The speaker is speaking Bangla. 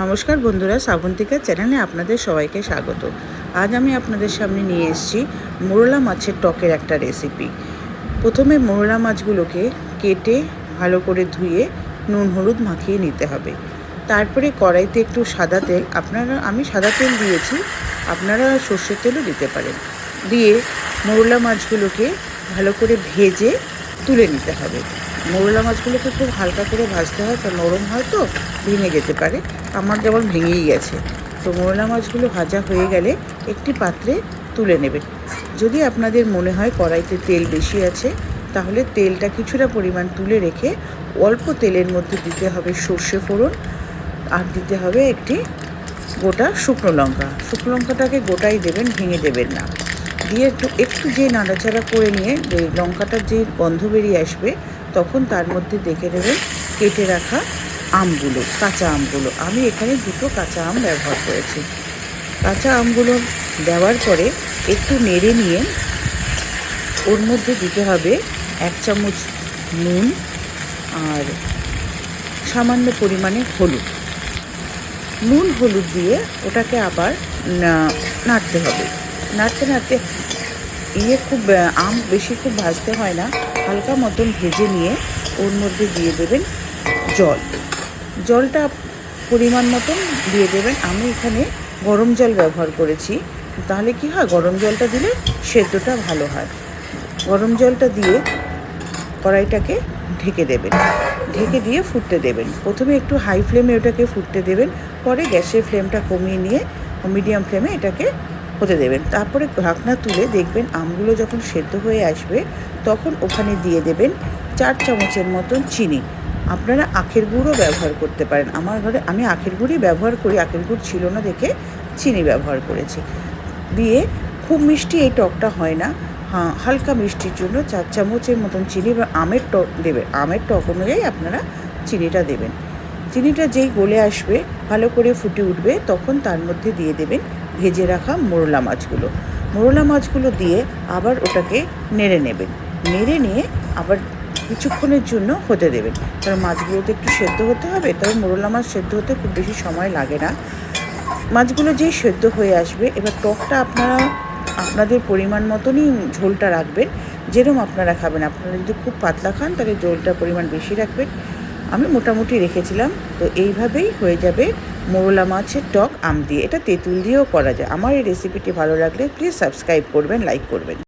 নমস্কার বন্ধুরা, শ্রাবন্তিকা চ্যানেলে আপনাদের সবাইকে স্বাগত। আজ আমি আপনাদের সামনে নিয়ে এসেছি মোরলা মাছের টকের একটা রেসিপি। প্রথমে মোরলা মাছগুলোকে কেটে ভালো করে ধুয়ে নুন হলুদ মাখিয়ে নিতে হবে। তারপরে কড়াইতে একটু সাদা তেল, আমি সাদা তেল দিয়েছি, আপনারা সর্ষের তেলও দিতে পারেন, দিয়ে মোরলা মাছগুলোকে ভালো করে ভেজে তুলে নিতে হবে। মোরলা মাছগুলোকে খুব হালকা করে ভাজতে হয়, কারণ নরম হয় তো ভেঙে যেতে পারে। আমার যেমন ভেঙেই গেছে। তো মোরলা মাছগুলো ভাজা হয়ে গেলে একটি পাত্রে তুলে নেবেন। যদি আপনাদের মনে হয় কড়াইতে তেল বেশি আছে, তাহলে তেলটা কিছুটা পরিমাণ তুলে রেখে অল্প তেলের মধ্যে দিতে হবে সর্ষে ফোড়ন, আর দিতে হবে একটি গোটা শুকনো লঙ্কা। শুকনো লঙ্কাটাকে গোটাই দেবেন, ভেঙে দেবেন না। দিয়ে একটু যে নাড়াচাড়া করে নিয়ে লঙ্কাটার যে গন্ধ বেরিয়ে আসবে, তখন তার মধ্যে দেখে নেবেন কেটে রাখা আমগুলো, কাঁচা আমগুলো। আমি এখানে 2টো কাঁচা আম ব্যবহার করেছি। কাঁচা আমগুলো দেওয়ার পরে একটু নেড়ে নিয়ে ওর মধ্যে দিতে হবে 1 চামচ নুন আর সামান্য পরিমাণে হলুদ। নুন হলুদ দিয়ে ওটাকে আবার নাড়তে হবে। নাড়তে নাড়তে খুব আম বেশি খুব ভাজতে হয় না, হালকা মতন ভেজে নিয়ে ওর মধ্যে দিয়ে দেবেন জলটা পরিমাণ মতন দিয়ে দেবেন। আমি এখানে গরম জল ব্যবহার করেছি, তাহলে কি হয়, গরম জলটা দিলে সেদ্ধটা ভালো হয়। গরম জলটা দিয়ে কড়াইটাকে ঢেকে দেবেন, ঢেকে দিয়ে ফুটতে দেবেন। প্রথমে একটু হাই ফ্লেমে ওটাকে ফুটতে দেবেন, পরে গ্যাসের ফ্লেমটা কমিয়ে নিয়ে মিডিয়াম ফ্লেমে এটাকে হতে দেবেন। তারপরে ঢাকনা তুলে দেখবেন আমগুলো যখন সেদ্ধ হয়ে আসবে, তখন ওখানে দিয়ে দেবেন 4 চামচের মতন চিনি। আপনারা আখের গুঁড়ও ব্যবহার করতে পারেন। আমার ঘরে আমি আখের গুঁড়ই ব্যবহার করি, আখের গুড় ছিল না দেখে চিনি ব্যবহার করেছি। দিয়ে খুব মিষ্টি এই টকটা হয় না, হালকা মিষ্টির জন্য 4 চামচের মতন চিনি বা আমের টক দেবেন। আমের টক অনুযায়ী আপনারা চিনিটা দেবেন। চিনিটা যেই গলে আসবে, ভালো করে ফুটে উঠবে, তখন তার মধ্যে দিয়ে দেবেন ভেজে রাখা মোরলা মাছগুলো। মোরলা মাছগুলো দিয়ে আবার ওটাকে নেড়ে নেবেন। নেড়ে নিয়ে আবার কিছুক্ষণের জন্য হতে দেবেন, কারণ মাছগুলোতে একটু সেদ্ধ হতে হবে। তবে মোরলা মাছ সেদ্ধ হতে খুব বেশি সময় লাগে না। মাছগুলো যেই সেদ্ধ হয়ে আসবে, এবার টকটা আপনারা আপনাদের পরিমাণ মতনই ঝোলটা রাখবেন, যেরকম আপনারা খাবেন। আপনারা যদি খুব পাতলা খান, তাহলে ঝোলটার পরিমাণ বেশি রাখবেন। আমি মোটামুটি রেখেছিলাম। তো এইভাবেই হয়ে যাবে মোরলা মাছের টক আম দিয়ে। এটা তেঁতুল দিয়েও করা যায়। আমার এই রেসিপিটি ভালো লাগলে প্লিজ সাবস্ক্রাইব করবেন, লাইক করবেন।